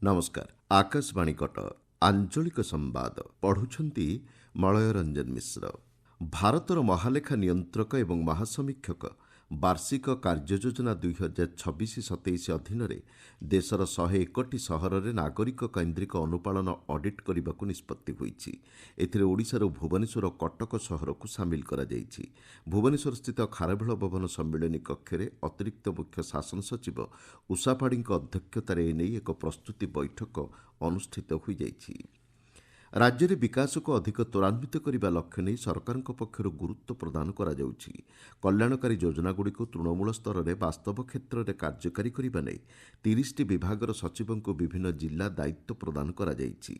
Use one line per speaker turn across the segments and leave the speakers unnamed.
ନମସ୍କାର। ଆକାଶବାଣୀ କଟକ ଆଞ୍ଚଳିକ ସମ୍ବାଦ ପଢ଼ୁଛନ୍ତି ମଳୟ ରଞ୍ଜନ ମିଶ୍ର। ଭାରତର ମହାଲେଖା ନିୟନ୍ତ୍ରକ ଏବଂ ମହାସମୀକ୍ଷକ ବାର୍ଷିକ କାର୍ଯ୍ୟଯୋଜନା 2026-27 ଅଧୀନରେ ଦେଶର 101ଟି ସହରରେ ନାଗରିକ କୈନ୍ଦ୍ରିକ ଅନୁପାଳନ ଅଡିଟ୍ କରିବାକୁ ନିଷ୍ପତ୍ତି ହୋଇଛି। ଏଥିରେ ଓଡ଼ିଶାର ଭୁବନେଶ୍ୱର କଟକ ସହରକୁ ସାମିଲ କରାଯାଇଛି। ଭୁବନେଶ୍ୱରସ୍ଥିତ ଖାରବେଳ ଭବନ ସମ୍ମିଳନୀ କକ୍ଷରେ ଅତିରିକ୍ତ ମୁଖ୍ୟ ଶାସନ ସଚିବ ଉଷା ପାଢ଼ୀଙ୍କ ଅଧ୍ୟକ୍ଷତାରେ ଏନେଇ ଏକ ପ୍ରସ୍ତୁତି ବୈଠକ ଅନୁଷ୍ଠିତ ହୋଇଯାଇଛି। ରାଜ୍ୟରେ ବିକାଶକୁ ଅଧିକ ତ୍ୱରାନ୍ୱିତ କରିବା ଲକ୍ଷ୍ୟ ନେଇ ସରକାରଙ୍କ ପକ୍ଷରୁ ଗୁରୁତ୍ୱ ପ୍ରଦାନ କରାଯାଉଛି। କଲ୍ୟାଣକାରୀ ଯୋଜନାଗୁଡ଼ିକୁ ତୃଣମୂଳ ସ୍ତରରେ ବାସ୍ତବ କ୍ଷେତ୍ରରେ କାର୍ଯ୍ୟକାରୀ କରିବା ନେଇ 30ଟି ବିଭାଗର ସଚିବଙ୍କୁ ବିଭିନ୍ନ ଜିଲ୍ଲା ଦାୟିତ୍ୱ ପ୍ରଦାନ କରାଯାଇଛି।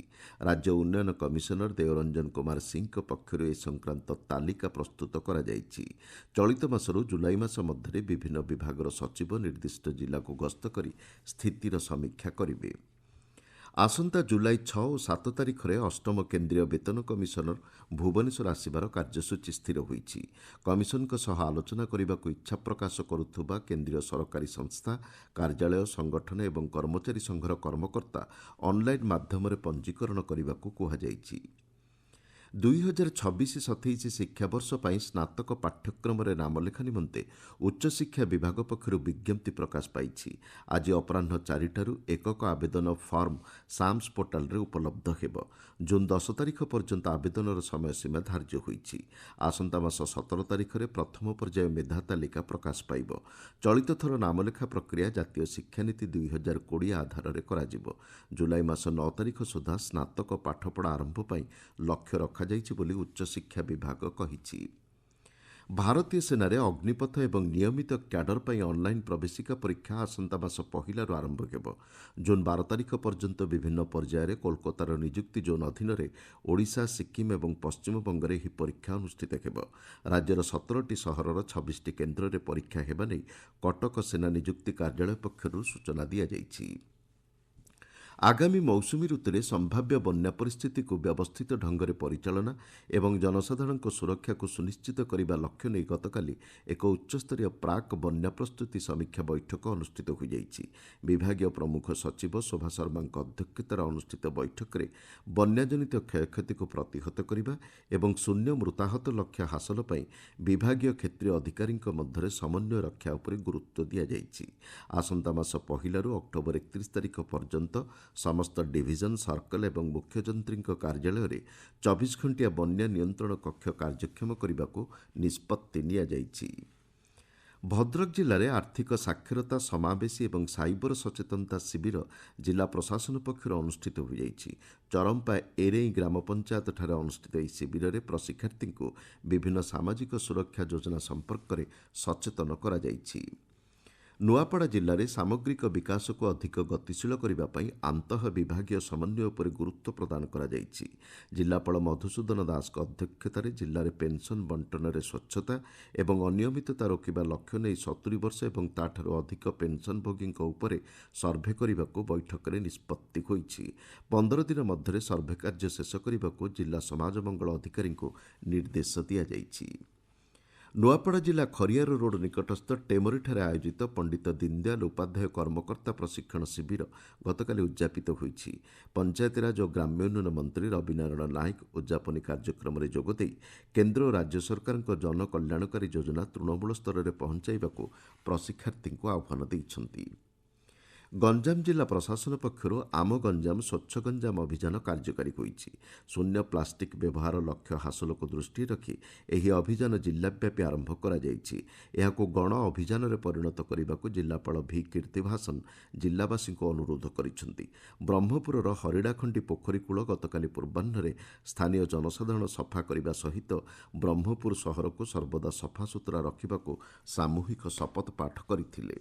ରାଜ୍ୟ ଉନ୍ନୟନ କମିଶନର ଦେଓରଞ୍ଜନ କୁମାର ସିଂଙ୍କ ପକ୍ଷରୁ ଏ ସଂକ୍ରାନ୍ତ ତାଲିକା ପ୍ରସ୍ତୁତ କରାଯାଇଛି। ଚଳିତ ମାସରୁ ଜୁଲାଇ ମାସ ମଧ୍ୟରେ ବିଭିନ୍ନ ବିଭାଗର ସଚିବ ନିର୍ଦ୍ଦିଷ୍ଟ ଜିଲ୍ଲାକୁ ଗସ୍ତ କରି ସ୍ଥିତିର ସମୀକ୍ଷା କରିବେ। ଆସନ୍ତା ଜୁଲାଇ 6 ଓ 7 ତାରିଖରେ ଅଷ୍ଟମ କେନ୍ଦ୍ରୀୟ ବେତନ କମିଶନର ଭୁବନେଶ୍ୱର ଆସିବାର କାର୍ଯ୍ୟସୂଚୀ ସ୍ଥିର ହୋଇଛି। କମିଶନଙ୍କ ସହ ଆଲୋଚନା କରିବାକୁ ଇଚ୍ଛା ପ୍ରକାଶ କରୁଥିବା କେନ୍ଦ୍ରୀୟ ସରକାରୀ ସଂସ୍ଥା, କାର୍ଯ୍ୟାଳୟ, ସଂଗଠନ ଏବଂ କର୍ମଚାରୀ ସଂଘର କର୍ମକର୍ତ୍ତା ଅନ୍ଲାଇନ୍ ମାଧ୍ୟମରେ ପଞ୍ଜୀକରଣ କରିବାକୁ କୁହାଯାଇଛି। 2026-27 ଶିକ୍ଷାବର୍ଷ ପାଇଁ ସ୍ନାତକ ପାଠ୍ୟକ୍ରମରେ ନାମଲେଖା ନିମନ୍ତେ ଉଚ୍ଚଶିକ୍ଷା ବିଭାଗ ପକ୍ଷରୁ ବିଜ୍ଞପ୍ତି ପ୍ରକାଶ ପାଇଛି। ଆଜି ଅପରାହ୍ନ 4ଟାରୁ ଏକକ ଆବେଦନ ଫର୍ମ ସାମ୍ସ ପୋର୍ଟାଲରେ ଉପଲବ୍ଧ ହେବ। ଜୁନ୍ 10 ତାରିଖ ପର୍ଯ୍ୟନ୍ତ ଆବେଦନର ସମୟସୀମା ଧାର୍ଯ୍ୟ ହୋଇଛି। ଆସନ୍ତା ମାସ 17 ତାରିଖରେ ପ୍ରଥମ ପର୍ଯ୍ୟାୟ ମେଧା ତାଲିକା ପ୍ରକାଶ ପାଇବ। ଚଳିତ ଥର ନାମଲେଖା ପ୍ରକ୍ରିୟା ଜାତୀୟ ଶିକ୍ଷାନୀତି 2020 ଆଧାରରେ କରାଯିବ। ଜୁଲାଇ ମାସ 9 ତାରିଖ ସୁଦ୍ଧା ସ୍ନାତକ ପାଠପଢ଼ା ଆରମ୍ଭ ପାଇଁ ଲକ୍ଷ୍ୟ ରଖାଯାଇଛି ବୋଲି ଉଚ୍ଚଶିକ୍ଷା ବିଭାଗ କହିଛି। ଭାରତୀୟ ସେନାରେ ଅଗ୍ନିପଥ ଏବଂ ନିୟମିତ କ୍ୟାଡର ପାଇଁ ଅନ୍ଲାଇନ୍ ପ୍ରବେଶିକା ପରୀକ୍ଷା ଆସନ୍ତା ମାସ 1ରୁ ଆରମ୍ଭ ହେବ। ଜୁନ୍ 12 ତାରିଖ ପର୍ଯ୍ୟନ୍ତ ବିଭିନ୍ନ ପର୍ଯ୍ୟାୟରେ କୋଲକାତାର ନିଯୁକ୍ତି ଜୋନ୍ ଅଧୀନରେ ଓଡ଼ିଶା, ସିକ୍କିମ୍ ଏବଂ ପଶ୍ଚିମବଙ୍ଗରେ ଏହି ପରୀକ୍ଷା ଅନୁଷ୍ଠିତ ହେବ। ରାଜ୍ୟର 17ଟି ସହରର 26ଟି କେନ୍ଦ୍ରରେ ପରୀକ୍ଷା ହେବା ନେଇ କଟକ ସେନା ନିଯୁକ୍ତି କାର୍ଯ୍ୟାଳୟ ପକ୍ଷରୁ ସୂଚନା ଦିଆଯାଇଛି। ଆଗାମୀ ମୌସୁମୀ ଋତୁରେ ସମ୍ଭାବ୍ୟ ବନ୍ୟା ପରିସ୍ଥିତିକୁ ବ୍ୟବସ୍ଥିତ ଢଙ୍ଗରେ ପରିଚାଳନା ଏବଂ ଜନସାଧାରଣଙ୍କ ସୁରକ୍ଷାକୁ ସୁନିଶ୍ଚିତ କରିବା ଲକ୍ଷ୍ୟ ନେଇ ଗତକାଲି ଏକ ଉଚ୍ଚସ୍ତରୀୟ ପ୍ରାକ୍ ବନ୍ୟା ପ୍ରସ୍ତୁତି ସମୀକ୍ଷା ବୈଠକ ଅନୁଷ୍ଠିତ ହୋଇଯାଇଛି। ବିଭାଗୀୟ ପ୍ରମୁଖ ସଚିବ ଶୋଭା ଶର୍ମାଙ୍କ ଅଧ୍ୟକ୍ଷତାରେ ଅନୁଷ୍ଠିତ ବୈଠକରେ ବନ୍ୟାଜନିତ କ୍ଷୟକ୍ଷତିକୁ ପ୍ରତିହତ କରିବା ଏବଂ ଶୂନ୍ୟ ମୃତାହତ ଲକ୍ଷ୍ୟ ହାସଲ ପାଇଁ ବିଭାଗୀୟ କ୍ଷେତ୍ରୀୟ ଅଧିକାରୀଙ୍କ ମଧ୍ୟରେ ସମନ୍ୱୟ ରକ୍ଷା ଉପରେ ଗୁରୁତ୍ୱ ଦିଆଯାଇଛି। ଆସନ୍ତା ମାସ 1ରୁ ଅକ୍ଟୋବର 31 ତାରିଖ ପର୍ଯ୍ୟନ୍ତ ସମସ୍ତ ଡିଭିଜନ, ସର୍କଲ ଏବଂ ମୁଖ୍ୟଯନ୍ତ୍ରୀଙ୍କ କାର୍ଯ୍ୟାଳୟରେ 24 ଘଣ୍ଟିଆ ବନ୍ୟା ନିୟନ୍ତ୍ରଣ କକ୍ଷ କାର୍ଯ୍ୟକ୍ଷମ କରିବାକୁ ନିଷ୍ପତ୍ତି ନିଆଯାଇଛି। ଭଦ୍ରକ ଜିଲ୍ଲାରେ ଆର୍ଥିକ ସାକ୍ଷରତା, ସମାବେଶୀ ଏବଂ ସାଇବର ସଚେତନତା ଶିବିର ଜିଲ୍ଲା ପ୍ରଶାସନ ପକ୍ଷରୁ ଅନୁଷ୍ଠିତ ହୋଇଯାଇଛି। ଚରମ୍ପା ଏରେଇ ଗ୍ରାମପଞ୍ଚାୟତଠାରେ ଅନୁଷ୍ଠିତ ଏହି ଶିବିରରେ ପ୍ରଶିକ୍ଷାର୍ଥୀଙ୍କୁ ବିଭିନ୍ନ ସାମାଜିକ ସୁରକ୍ଷା ଯୋଜନା ସମ୍ପର୍କରେ ସଚେତନ କରାଯାଇଛି। ନୂଆପଡ଼ା ଜିଲ୍ଲାରେ ସାମଗ୍ରିକ ବିକାଶକୁ ଅଧିକ ଗତିଶୀଳ କରିବା ପାଇଁ ଆନ୍ତଃ ବିଭାଗୀୟ ସମନ୍ୱୟ ଉପରେ ଗୁରୁତ୍ୱ ପ୍ରଦାନ କରାଯାଇଛି। ଜିଲ୍ଲାପାଳ ମଧୁସୂଦନ ଦାସଙ୍କ ଅଧ୍ୟକ୍ଷତାରେ ଜିଲ୍ଲାରେ ପେନ୍ସନ୍ ବଣ୍ଟନରେ ସ୍ୱଚ୍ଛତା ଏବଂ ଅନିୟମିତତା ରୋକିବା ଲକ୍ଷ୍ୟ ନେଇ 70 ବର୍ଷ ଏବଂ ତା'ଠାରୁ ଅଧିକ ପେନ୍ସନ୍ଭୋଗୀଙ୍କ ଉପରେ ସର୍ଭେ କରିବାକୁ ବୈଠକରେ ନିଷ୍ପତ୍ତି ହୋଇଛି। 15 ଦିନ ମଧ୍ୟରେ ସର୍ଭେ କାର୍ଯ୍ୟ ଶେଷ କରିବାକୁ ଜିଲ୍ଲା ସମାଜ ମଙ୍ଗଳ ଅଧିକାରୀଙ୍କୁ ନିର୍ଦ୍ଦେଶ ଦିଆଯାଇଛି। ନୂଆପଡ଼ା ଜିଲ୍ଲା ଖରିଆର ରୋଡ୍ ନିକଟସ୍ଥ ଟେମରିଠାରେ ଆୟୋଜିତ ପଣ୍ଡିତ ଦୀନଦୟାଲ ଉପାଧ୍ୟାୟ କର୍ମକର୍ତ୍ତା ପ୍ରଶିକ୍ଷଣ ଶିବିର ଗତକାଲି ଉଦ୍ଯାପିତ ହୋଇଛି। ପଞ୍ଚାୟତିରାଜ ଓ ଗ୍ରାମ୍ୟ ଉନ୍ନୟନ ମନ୍ତ୍ରୀ ରବିନାରାୟଣ ନାୟକ ଉଦ୍ଯାପନୀ କାର୍ଯ୍ୟକ୍ରମରେ ଯୋଗଦେଇ କେନ୍ଦ୍ର ଓ ରାଜ୍ୟ ସରକାରଙ୍କ ଜନକଲ୍ୟାଣକାରୀ ଯୋଜନା ତୃଣମୂଳ ସ୍ତରରେ ପହଞ୍ଚାଇବାକୁ ପ୍ରଶିକ୍ଷାର୍ଥୀଙ୍କୁ ଆହ୍ୱାନ ଦେଇଛନ୍ତି। ଗଞ୍ଜାମ ଜିଲ୍ଲା ପ୍ରଶାସନ ପକ୍ଷରୁ ଆମ ଗଞ୍ଜାମ ସ୍ୱଚ୍ଛ ଗଞ୍ଜାମ ଅଭିଯାନ କାର୍ଯ୍ୟକାରୀ ହୋଇଛି। ଶୂନ୍ୟ ପ୍ଲାଷ୍ଟିକ୍ ବ୍ୟବହାର ଲକ୍ଷ୍ୟ ହାସଲକୁ ଦୃଷ୍ଟିରେ ରଖି ଏହି ଅଭିଯାନ ଜିଲ୍ଲାବ୍ୟାପୀ ଆରମ୍ଭ କରାଯାଇଛି। ଏହାକୁ ଗଣ ଅଭିଯାନରେ ପରିଣତ କରିବାକୁ ଜିଲ୍ଲାପାଳ ଭି କୀର୍ତ୍ତିଭାସନ ଜିଲ୍ଲାବାସୀଙ୍କୁ ଅନୁରୋଧ କରିଛନ୍ତି। ବ୍ରହ୍ମପୁରର ହରିଡ଼ାଖଣ୍ଡି ପୋଖରୀ କୂଳ ଗତକାଲି ପୂର୍ବାହ୍ନରେ ସ୍ଥାନୀୟ ଜନସାଧାରଣ ସଫା କରିବା ସହିତ ବ୍ରହ୍ମପୁର ସହରକୁ ସର୍ବଦା ସଫାସୁତୁରା ରଖିବାକୁ ସାମୂହିକ ଶପଥ ପାଠ କରିଥିଲେ।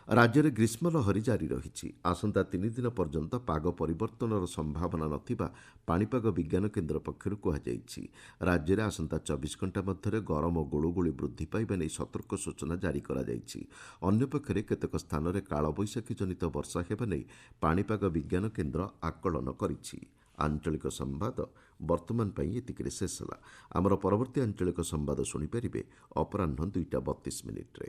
ରାଜ୍ୟରେ ଗ୍ରୀଷ୍ମଲହରୀ ଜାରି ରହିଛି। ଆସନ୍ତା 3 ଦିନ ପର୍ଯ୍ୟନ୍ତ ପାଗ ପରିବର୍ତ୍ତନର ସମ୍ଭାବନା ନଥିବା ପାଣିପାଗ ବିଜ୍ଞାନ କେନ୍ଦ୍ର ପକ୍ଷରୁ କୁହାଯାଇଛି। ରାଜ୍ୟରେ ଆସନ୍ତା 24 ଘଣ୍ଟା ମଧ୍ୟରେ ଗରମ ଓ ଗୁଳୁଗୁଳି ବୃଦ୍ଧି ପାଇବା ନେଇ ସତର୍କ ସୂଚନା ଜାରି କରାଯାଇଛି। ଅନ୍ୟପକ୍ଷରେ କେତେକ ସ୍ଥାନରେ କାଳବୈଶାଖୀ ଜନିତ ବର୍ଷା ହେବା ନେଇ ପାଣିପାଗ ବିଜ୍ଞାନ କେନ୍ଦ୍ର ଆକଳନ କରିଛି। ଆଞ୍ଚଳିକ ସମ୍ବାଦ ବର୍ତ୍ତମାନ ପାଇଁ ଏତିକିରେ ଶେଷ ହେଲା। ଆମର ପରବର୍ତ୍ତୀ ଆଞ୍ଚଳିକ ସମ୍ବାଦ ଶୁଣିପାରିବେ ଅପରାହ୍ନ 2ଟା 32 ମିନିଟ୍ରେ।